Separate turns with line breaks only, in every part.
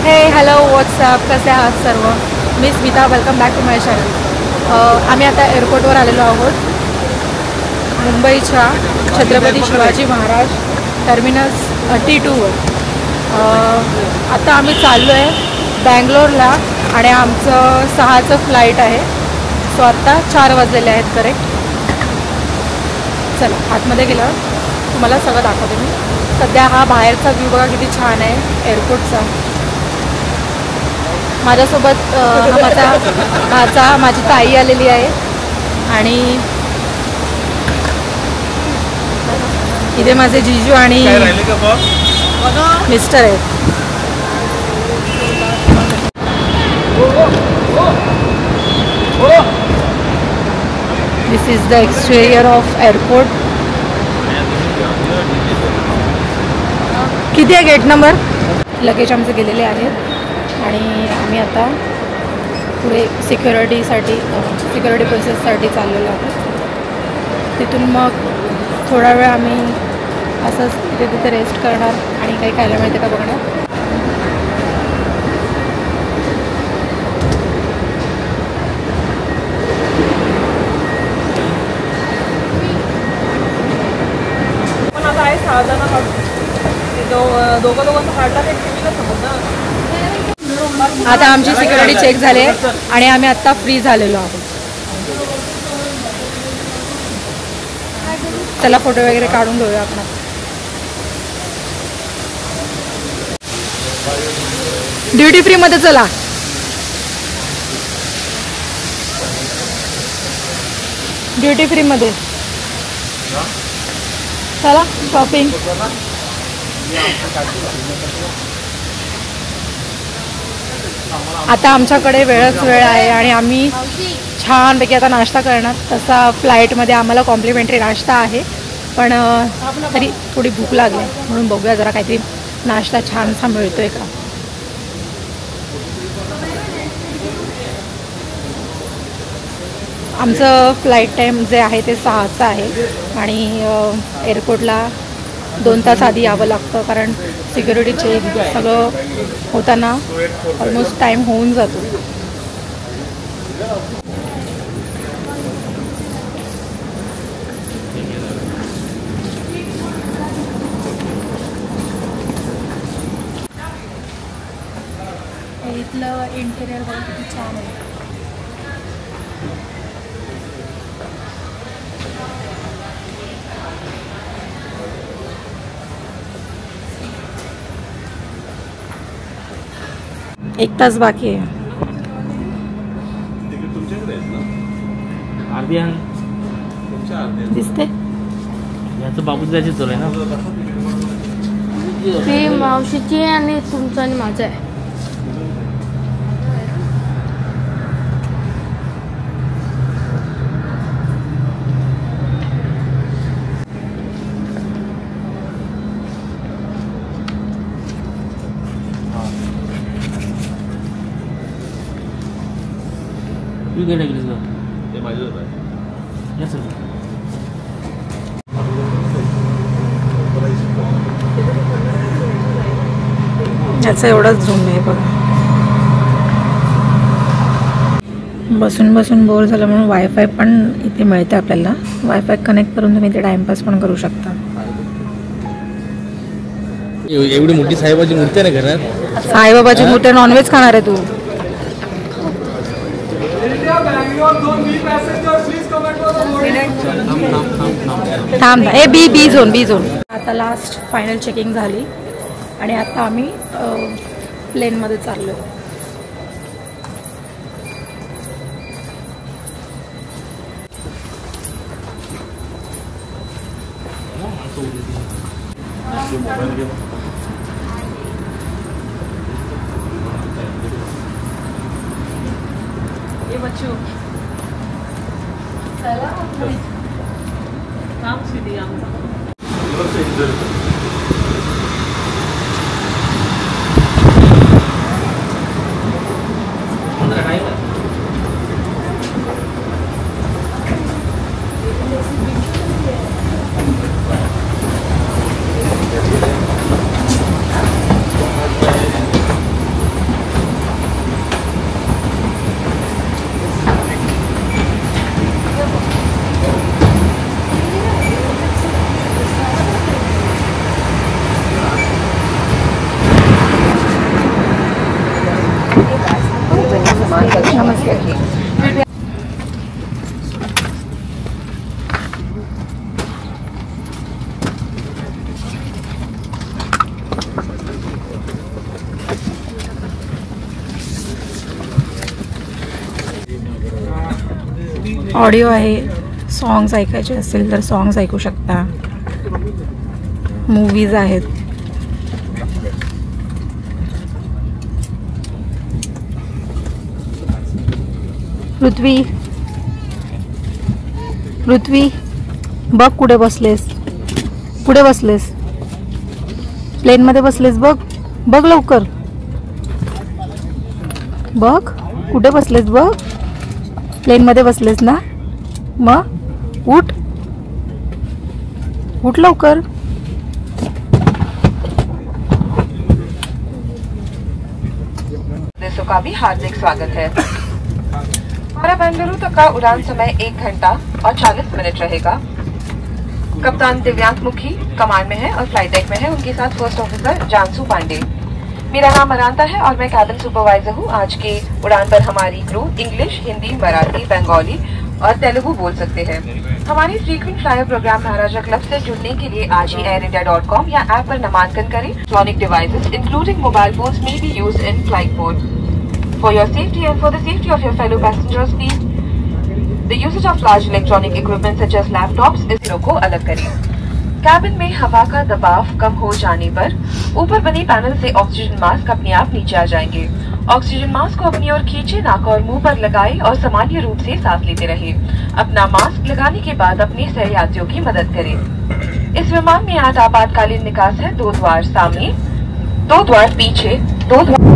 हे hello WhatsApp, कसे आहात सर्व? मी Smita, welcome back to my channel. आम्ही आता एअरपोर्टवर आलेलो आहोत, मुंबईच्या छत्रपती शिवाजी महाराज टर्मिनस T2वर. आता आम्ही चाललो आहे बँगलोरला आणि आमचं 6चं फ्लाईट आहे. सो आत्ता 4 वाजलेले आहेत करेक्ट. चला आतमध्ये गेलं तुम्हाला सगळं दाखवते मी. सध्या हा बाहेरचा व्ह्यू बघा किती छान आहे एअरपोर्टचा. माझ्यासोबत माझी ताई आलेली आहे आणि इथे माझे जीजू आणि मिस्टर आहेत. This is the exterior of airport. किती आहे गेट नंबर? लगेज आमचे गेलेले आहेत आणि आम्ही आता पुढे सिक्युरिटी प्रोसेससाठी चाललेलो आहोत. तिथून मग थोडा वेळ आम्ही असंच तिथे रेस्ट करणार आणि काही खायला मिळते का बघणार. पण आता आहे 6 जण दोघं काढला ते टीव्हीला समोर ना. आता आमची सिक्युरिटी चेक झाले आणि आम्ही आत्ता फ्री झालेलो आहोत. चला फोटो वगैरे काढून घेऊया आपण. ड्युटी फ्री मध्ये चला. ड्युटी फ्री मध्ये चला शॉपिंग. आता आमच्याकडे वेळच वेळ आहे आणि आम्ही छानपैकी आता नाश्ता करणार. तसा फ्लाईटमध्ये आम्हाला कॉम्प्लिमेंटरी नाश्ता आहे, पण तरी थोडी भूक लागली म्हणून बघूया जरा काहीतरी नाश्ता छानसा मिळतोय का. आमचं फ्लाईट टाईम जे आहे ते 6चं आहे आणि एअरपोर्टला 2 तास आधी यावं लागतं, कारण सिक्युरिटी चेक सगळं होताना ऑलमोस्ट टाईम होऊन जातो. इथलं इंटेरियर बघा किती छान आहे. एक तास बाकी आहे. दिसते
याचं बाबूच जायची चालू आहे ना.
ते मावशीची आणि तुमचं आणि माझं आहे.
तू गेला गेलीस का? ते माझं आहे. या सर
याचा एवढाच झूम आहे बघा. बसून बसून बोर झालं म्हणून वायफाय पण इथे मिळते आपल्याला. वायफाय कनेक्ट करून तुम्ही इथे टाइमपास पण करू शकता.
एवढी मोठी साईबाबाची मूर्ती आहे ना घरात.
साईबाबाची मूर्ती. नॉनव्हेज खाणार आहे तू? थांब. A B zone. आता लास्ट फायनल चेकिंग झाली आणि आता आम्ही प्लेनमध्ये चाललो. बच्चू चला काम सिटी आमचा. नमस्ते। ऑडिओ आहे, सॉंग्स ऐकायचे असेल तर सॉंग्स ऐकू शकता, मूवीज आहेत। पृथ्वी बघ कुठे बसलेस, कुठे बसलेस, प्लेनमध्ये बसलेस, बघ बघ लवकर, बघ कुठे बसलेस, बघ प्लेनमध्ये बसलेस ना, मग उठ उठ लवकर।
देशों का भी हार्दिक स्वागत है। हमारा बेंगलुरु तक का उड़ान समय 1 घंटा और 40 मिनट रहेगा। कप्तान दिव्यांक मुखी कमान में है और फ्लाइट डेक में है, उनके साथ फर्स्ट ऑफिसर जानसू पांडे। मेरा नाम अरांता है और मैं कैबिन सुपरवाइजर हूँ। आज के उड़ान पर हमारी क्रू इंग्लिश, हिंदी, मराठी, बंगाली और तेलुगु बोल सकते हैं। हमारी फ्रीक्वेंट फ्लायर प्रोग्राम महाराजा क्लब से जुड़ने के लिए आज ही airindia.com या ऐप पर नामांकन करें। Electronic devices including mobile phones may be used in flight mode. For your safety and for the safety of your fellow passengers, please the usage of large electronic equipment such as laptops इस को अलग करें। Cabin में हवा का दबाव कम हो जाने पर ऊपर बने पैनल से ऑक्सीजन मास्क अपने आप नीचे आ जाएंगे। ऑक्सीजन मास्क को अपनी ओर खींचे, नाक और मुंह पर लगाएं और सामान्य रूप से सांस लेते रहें। अपना मास्क लगाने के बाद अपने सहयात्रियों की मदद करें। इस विमान में 8 आपातकालीन निकास है, 2 द्वार सामने, 2 द्वार पीछे, 2 द्वार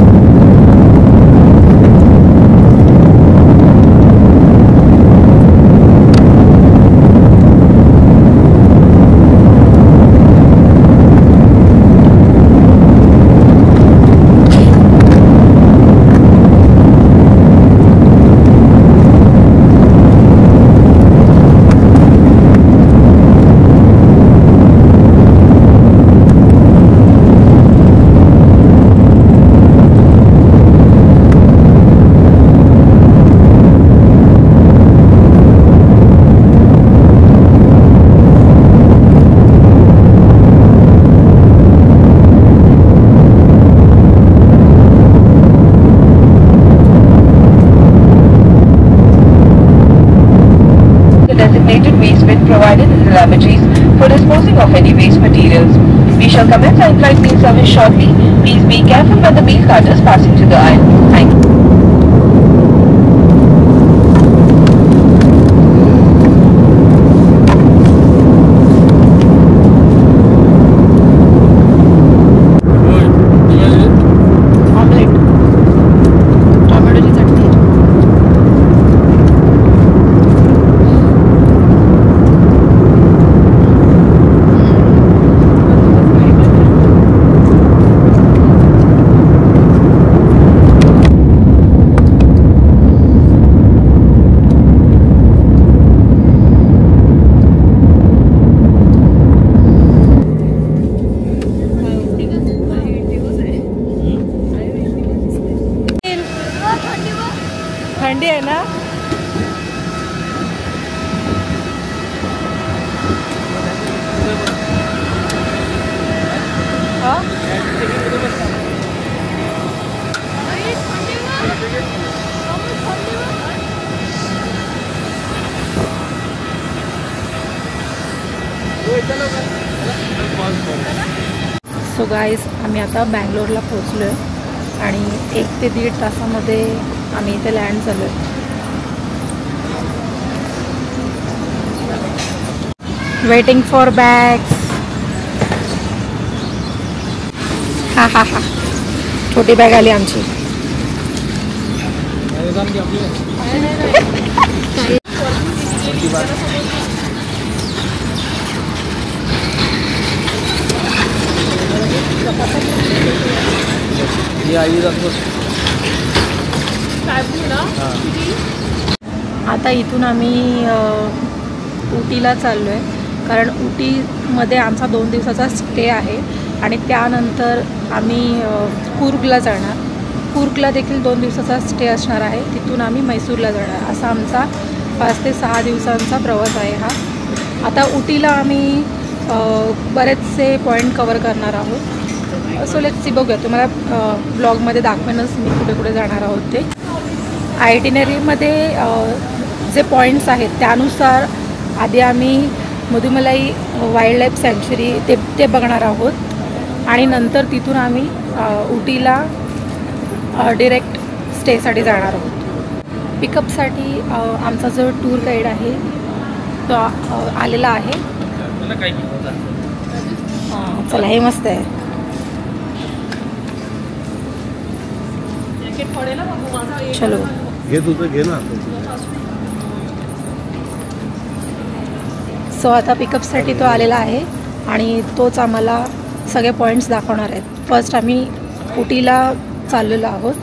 designated waste bin provided in the lavatories for disposing of any waste materials. We shall commence our in-flight meal service shortly. Please be careful when the meal cart is passing through the aisle. Thank you.
Omelette, टोमॅटोची चटणी। थंडी आहे ना। So guys, आम्ही आता बँगलोरला पोहोचलो आहे आणि 1 ते 1.5 तासामध्ये आम्ही इथे लँड झालो आहे। Waiting for bags. हा हा हा, छोटी बॅग आली आमची। आता इथून आम्ही उटीला चाललो आहे, कारण उटीमध्ये आमचा 2 दिवसाचा स्टे आहे आणि त्यानंतर आम्ही कूर्गला जाणार। कूर्गला देखील 2 दिवसाचा स्टे असणार आहे. तिथून आम्ही मैसूरला जाणार. असा आमचा 5 ते 6 दिवसांचा प्रवास आहे हा. आता उटीला आम्ही बरेचसे पॉईंट कवर करणार आहोत. सो लेट्स सी, बघूया. तुम्हाला ब्लॉगमध्ये दाखवेनच मी कुठे कुठे जाणार आहोत ते. आयटिनरीमध्ये जे पॉईंट्स आहेत त्यानुसार आधी आम्ही मुदुमलाई वाईल्ड लाईफ सँच्युरी ते बघणार आहोत आणि नंतर तिथून आम्ही उटीला डिरेक्ट स्टेसाठी जाणार आहोत. पिकअपसाठी आमचा जो टूर गाईड आहे तो आलेला आहे. चला, हे मस्त आहे. चलो
घे तुझं, घे ना.
सो आता पिकअपसाठी तो आलेला आहे आणि तोच आम्हाला सगळे पॉईंट्स दाखवणार आहेत. फर्स्ट आम्ही उटीला चाललेलो आहोत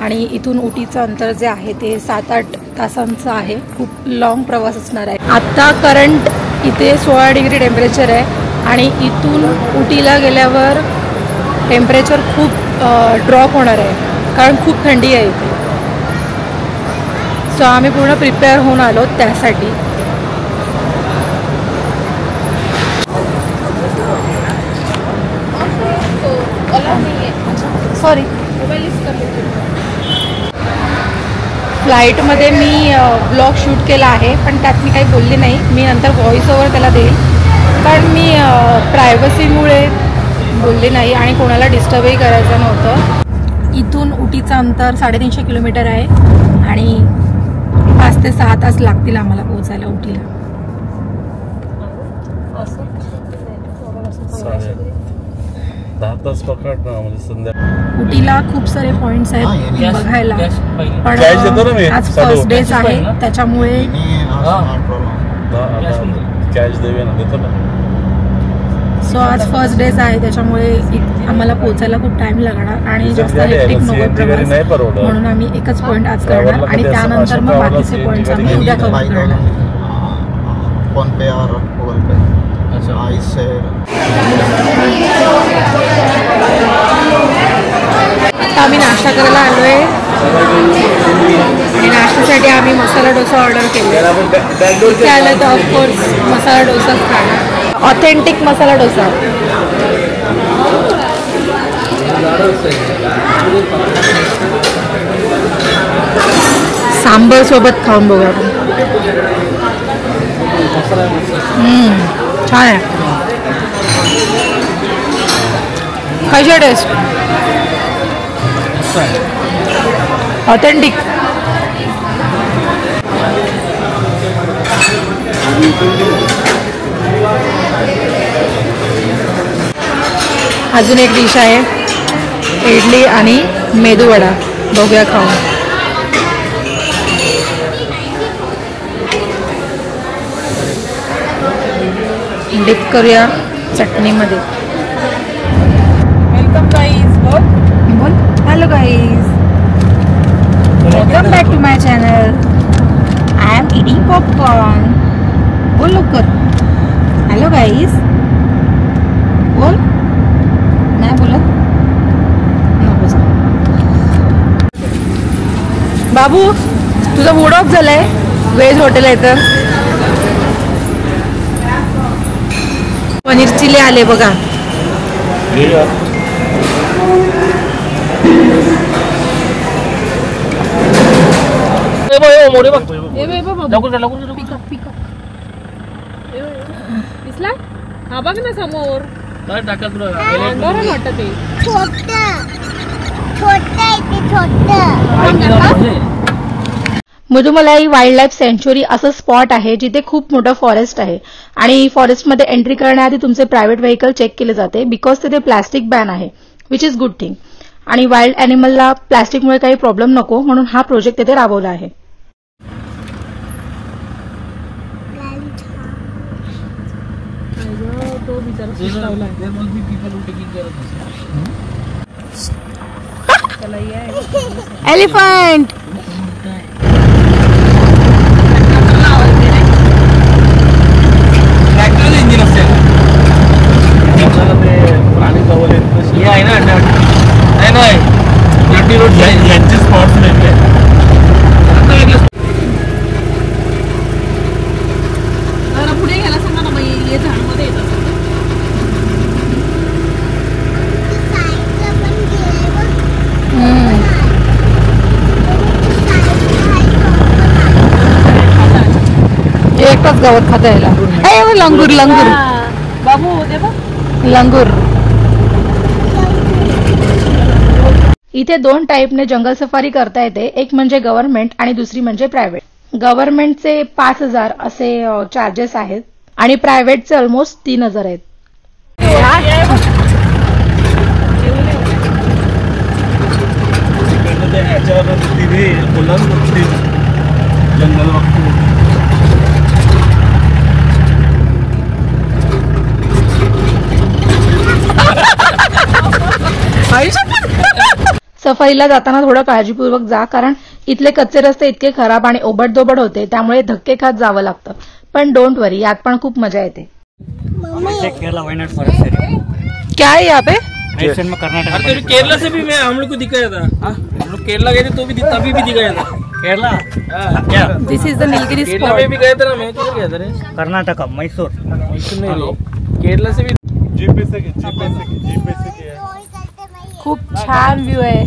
आणि इथून उटीचं अंतर जे आहे ते 7-8 तासांचं आहे. खूप लाँग प्रवास असणार आहे. आत्ता करंट इथे 16 डिग्री टेम्परेचर आहे आणि इथून उटीला गेल्यावर टेम्परेचर खूप ड्रॉप होणार आहे कारण खूप थंडी आहे इथे. सो आम्ही पूर्ण प्रिपेअर होऊन आलो त्यासाठी. सॉरी, फ्लाईटमध्ये मी ब्लॉग शूट केला आहे पण त्यात मी काही बोलली नाही. मी नंतर व्हॉइस ओव्हर त्याला देईल कारण मी प्रायव्हसीमुळे बोलले नाही आणि कोणाला डिस्टर्बही करायचं नव्हतं. इथून उटीचं अंतर 350 किलोमीटर आहे आणि 5 ते 6 तास लागतील आम्हाला पोहोचायला उटीला.
10 तास पकड ना, म्हणजे संध्याकाळी.
उटीला खूप सारे पॉइंट्स आहेत बघायला पण आज फर्स्ट डेज आहे त्याच्यामुळे
कॅश देवे ना, देतो ना.
सो आज फर्स्ट डेज आहे त्याच्यामुळे आम्हाला पोहोचायला खूप टाइम लागणार आणि जास्त इलेक्ट्रिक नको प्रवास म्हणून आम्ही एकच पॉईंट आज करणार आणि त्यानंतर मग बाकीचे पॉईंट्स आम्ही उद्या कव्हर करणार.
फोन पे और गूगल पे. इससे
आता आम्ही नाश्ता करायला आलो आहे आणि नाश्त्यासाठी आम्ही मसाला डोसा ऑर्डर केला. इथे आलं तर ऑफकोर्स मसाला डोसाच खाणार. ऑथेंटिक मसाला डोसा. सांबर सोबत खाऊन बघा आपण. छान आहे. कशी टेस्ट? ऑथेंटिक. अजून एक डिश आहे इडली आणि मेदूवडा. बघूया खाऊन. डिप करूया चटणीमध्ये. Welcome guys. बोल. Hello guys, welcome back to my channel. I am eating popcorn. बोल लवकर. हॅलो गाईज बोल. नाही बोलत नको. बाबू तुझा मूड ऑफ झालाय. व्हेज हॉटेल आहे तर पनीर चिली आले बघा.
हा बघ ना समोर
मुदुमलाई वाईल्ड लाईफ सँच्युरी असं स्पॉट आहे जिथे खूप मोठं फॉरेस्ट आहे आणि फॉरेस्टमध्ये एंट्री करण्याआधी तुमचे प्रायव्हेट व्हेकल चेक केले जाते बिकॉज तिथे प्लॅस्टिक बॅन आहे विच इज गुड थिंग. आणि वाईल्ड ॲनिमलला प्लॅस्टिकमुळे काही प्रॉब्लेम नको म्हणून हा प्रोजेक्ट तिथे राबवला आहे. एलिफंट.
इंजिन असेल प्राणी जवळ आहे ना. नाही यांचे स्पॉट्स वेगळे
पुढे घ्यायला सांगा ना, मग हे झाडमध्ये येत असं.
एकटाच गवत खाता यायला. लंगूर लंगूर
बाबू दे बघ.
लंगूर. इथे 2 टाईपने जंगल सफारी करता येते, एक म्हणजे गव्हर्नमेंट आणि दुसरी म्हणजे प्रायव्हेट. गव्हर्नमेंटचे 5,000 असे चार्जेस आहेत आणि प्रायव्हेटचे ऑलमोस्ट 3,000 आहेत.
जंगल
सफारीला जाताना थोडं काळजीपूर्वक जा, कारण इथले कच्चे रस्ते इतके खराब आणि ओबडधोबड होते, त्यामुळे धक्के खात जावं लागतं. पण डोंट वरी, यात पण खूप मजा येते.
केरला वायनाड फॉरेस्ट एरिया
क्या है यहाँ पे?
में कर्नाटक।
अरे केरला से भी मैं हम लोग को दिखाया था। हम लोग केरला गए थे तो भी तभी भी दिखाया था।
केरला
क्या
this is the Nilgiri
Kerala
spot.
में भी गए थे ना, मैं तो गया था रे।
कर्नाटक मैसूर
केरला से भी
जीपे से
खूप छान व्ह्यू आहे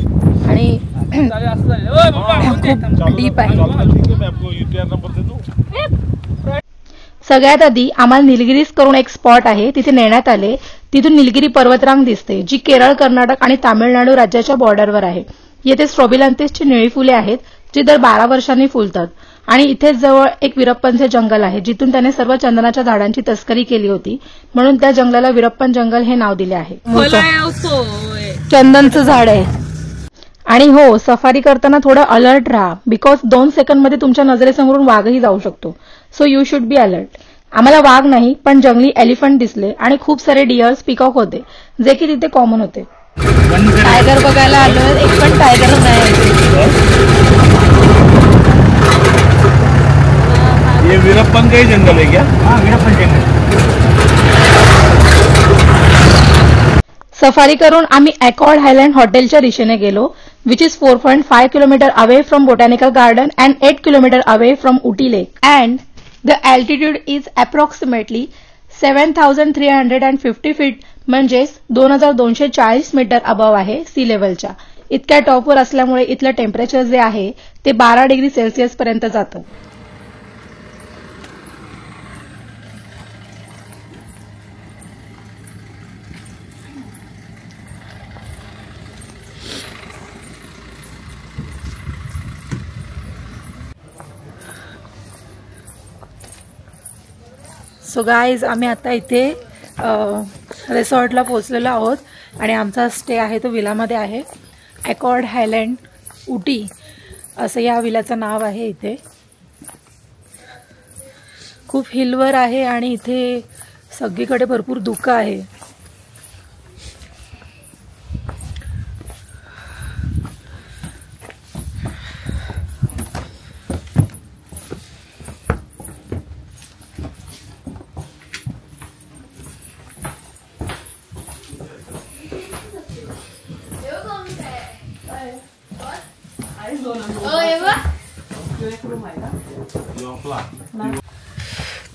आणि खूप डीप आहे.
मैं आपको यूटीआर नंबर दे दूं।
सगळ्यात आधी आम्हाला निलगिरीस करून एक स्पॉट आहे, तिथे नेण्यात आले. तिथून निलगिरी पर्वतरांग दिसते, जी केरळ, कर्नाटक आणि तामिळनाडू राज्याच्या बॉर्डरवर आहे. येथे स्ट्रॉबिलॅन्थिसची निळी फुले आहेत, जी दर 12 वर्षांनी फुलतात. आणि इथेच जवळ एक वीरप्पनचे जंगल आहे, जिथून त्याने सर्व चंदनाच्या झाडांची तस्करी केली होती, म्हणून त्या जंगलाला वीरप्पन जंगल हे नाव दिले आहे. चंदनचं झाड आहे. आणि हो, सफारी करताना थोडं अलर्ट राहा, बिकॉज 2 सेकंदमध्ये तुमच्या नजरेसमोरून वाघही जाऊ शकतो. So you should be alert. आम्हाला वाघ नाही, पण जंगली एलिफंट दिसले आणि खूप सारे डिअर्स, पिकॉक होते, जे की तिथे कॉमन होते. टायगर बघायला आलो, एक पण टायगर नाही.
ये वीरप्पन का ही जंगल है क्या?
हाँ वीरप्पन जंगल.
सफारी करून आम्ही अकॉर्ड हायलँड हॉटेलच्या दिशेने गेलो, which is 4.5 kilometre away from botanical garden and 8 kilometre away from Ooty lake. And the altitude is approximately 7,350 feet, म्हणजेच 2,240 मीटर अबव आहे सी लेव्हलच्या. इतक्या टॉपवर असल्यामुळे इथलं टेम्परेचर जे आहे ते 12 डिग्री सेल्सिअस पर्यंत जातं. सो गाईज, आम्ही आता इथे रिसॉर्टला पोहोचलेलो आहोत आणि आमचा स्टे आहे तो विलामध्ये आहे. अकॉर्ड हायलँड उटी असं या विलाचं नाव आहे. इथे खूप हिलवर आहे आणि इथे सगळीकडे भरपूर धुकं आहे.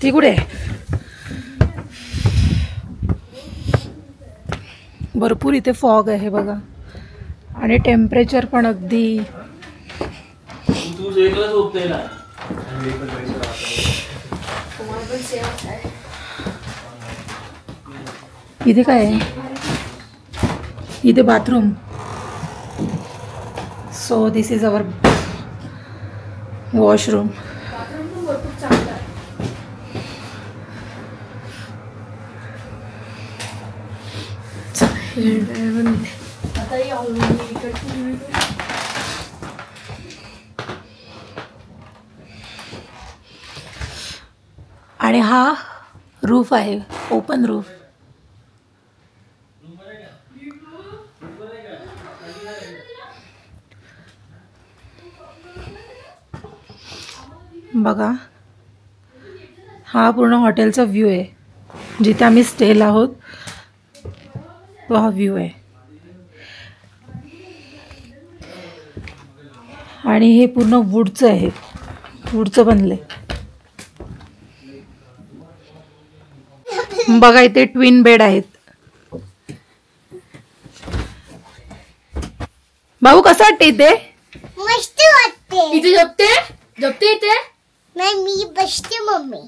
ती कुठे? भरपूर इथे फॉग आहे बघा, आणि टेम्परेचर पण अगदी इथे काय आहे? इथे bathroom. So this is our washroom. आणि हा रूफ आहे, ओपन रूफ. बघा, हा पूर्ण हॉटेलचा व्ह्यू आहे, जिथे आम्ही स्टेला आहोत तो हा व्ह्यू आहे. आणि हे पूर्ण वूडचं आहे, वूडचं बनलंय. बघा इथे ट्विन बेड आहेत. भाऊ कसं वाटते इथे?
मस्त वाटते.
इथे झोपते इथे
नाही मी बसते मम्मी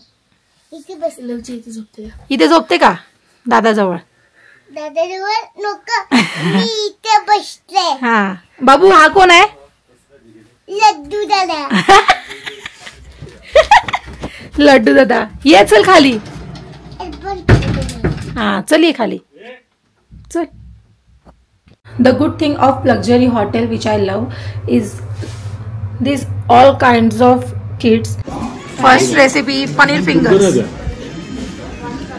इथे बसले.
इथे झोपते.
इथे झोपते का दादाजवळ?
दादाजवळ नको मी इथे बसते.
हा बाबू हा कोण आहे?
लड्डू दादा.
लड्डू दादा ये चल खाली. हा चल ये खाली चल. The good thing of luxury hotel which I love is this all kinds of kids. First recipe paneer fingers.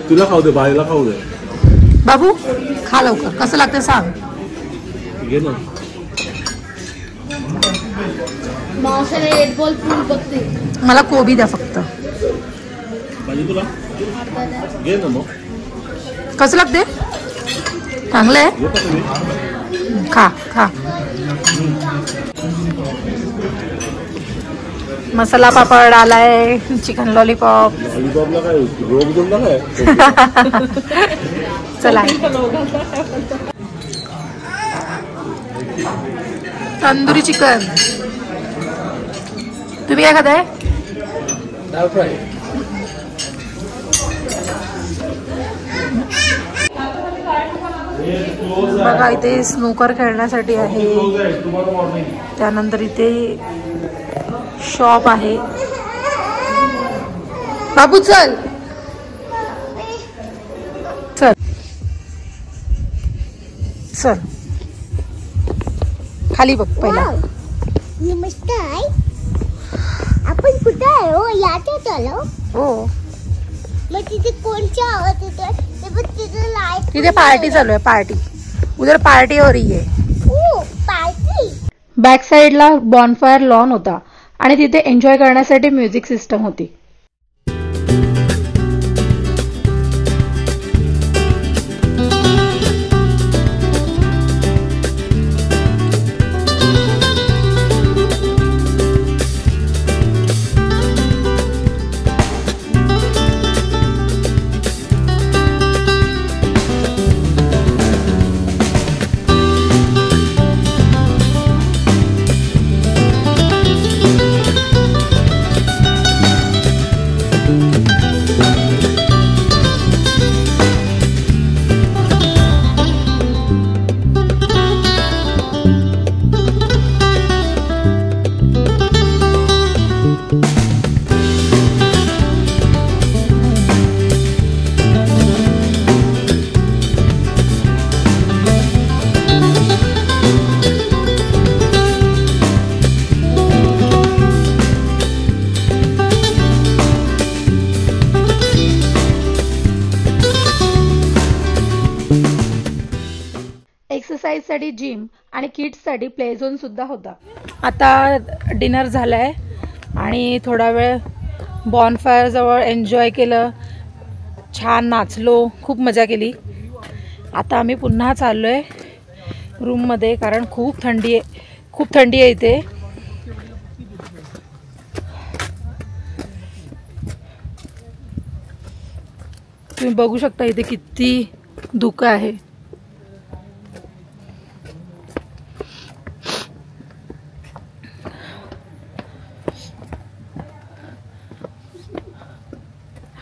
तुला खाऊ दे, बाईला खाऊ दे.
बाबू खा लवकर, कसं लागतं सांग.
घे ना.
मावसाला एक बॉल फुल बघते.
मला कोबी द्या फक्त.
भाजी तुला घे ना मग.
कसं लागते? चांगलं आहे.
घे का तुम्ही?
खा खा. मसाला पापड आलाय, चिकन लॉलीपॉप.
लॉलीपॉपला काय रोग जोडला काय?
चला तंदुरी चिकन. तुम्ही काय खाताय?
दाल फ्राय.
बघा इथे स्नूकर खेळण्यासाठी आहे, त्यानंतर इथे शॉप आहे. बाबू चल चल चल खाली बघ पहिला.
नमस्कार. आपण कुठे आहे हो? याच्या चलो.
हो
मग तिथे कोणच्या आवाज येतोय? ते बघ तिथे लाईट.
तिथे पार्टी चालू आहे, पार्टी. उधर पार्टी हो रही है.
ओ पार्टी.
बॅक साइडला बॉनफायर लॉन होता आणि तिथे एन्जॉय करण्यासाठी म्युझिक सिस्टम होती. एक्सरसाइजसाठी जिम आणि किड्ससाठी प्ले झोन सुद्धा होता. आता डिनर झालाय आणि थोडा वेळ बॉनफायर जवळ एन्जॉय केलं, छान नाचलो, खूप मजा केली. आता आम्ही पुन्हा चाललोय रूममध्ये कारण खूप थंडी आहे इथे. तुम्ही बघू शकता इथे किती धुकं आहे.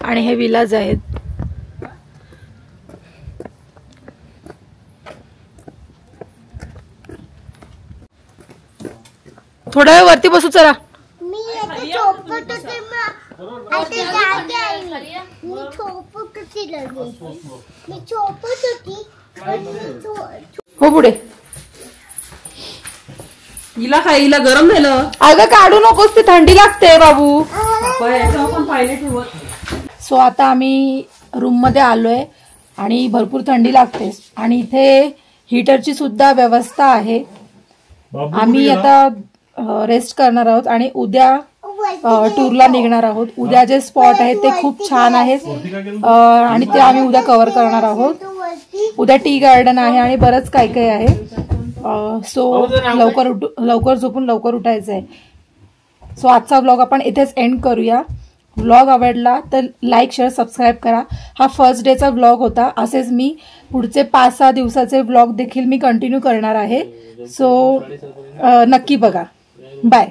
आणि हे विलाज आहेत. थोडा वेळ वरती बसू चला.
मी आता झोपत होते. आता जागे आहे. मी झोपत होती लगेच. मी झोपत होती.
हो पुढे.
हिला गरम झालं.
अगं काढू नकोस, ती थंडी लागते बाबू.
पण पाहिले ठेवत.
सो आता आम्ही रूममध्ये आलोय आणि भरपूर थंडी लागते आणि इथे हीटरची सुद्धा व्यवस्था आहे. आम्ही आता रेस्ट करणार आहोत आणि उद्या टूरला निघणार आहोत. उद्या जे स्पॉट आहेत ते खूप छान आहेत आणि ते आम्ही उद्या कव्हर करणार आहोत. उद्या टी गार्डन आहे आणि बरंच काय काय आहे. सो लवकर झोपून लवकर उठायचं आहे. सो आजचा व्लॉग आपण इथेच एंड करूया. व्लॉग आवडला तर लाईक शेअर सबस्क्राईब करा. हा फर्स्ट डेचा व्लॉग होता. असेच मी पुढचे 5-6 दिवसाचे व्लॉग देखील मी कंटिन्यू करणार आहे. सो नक्की बघा. बाय.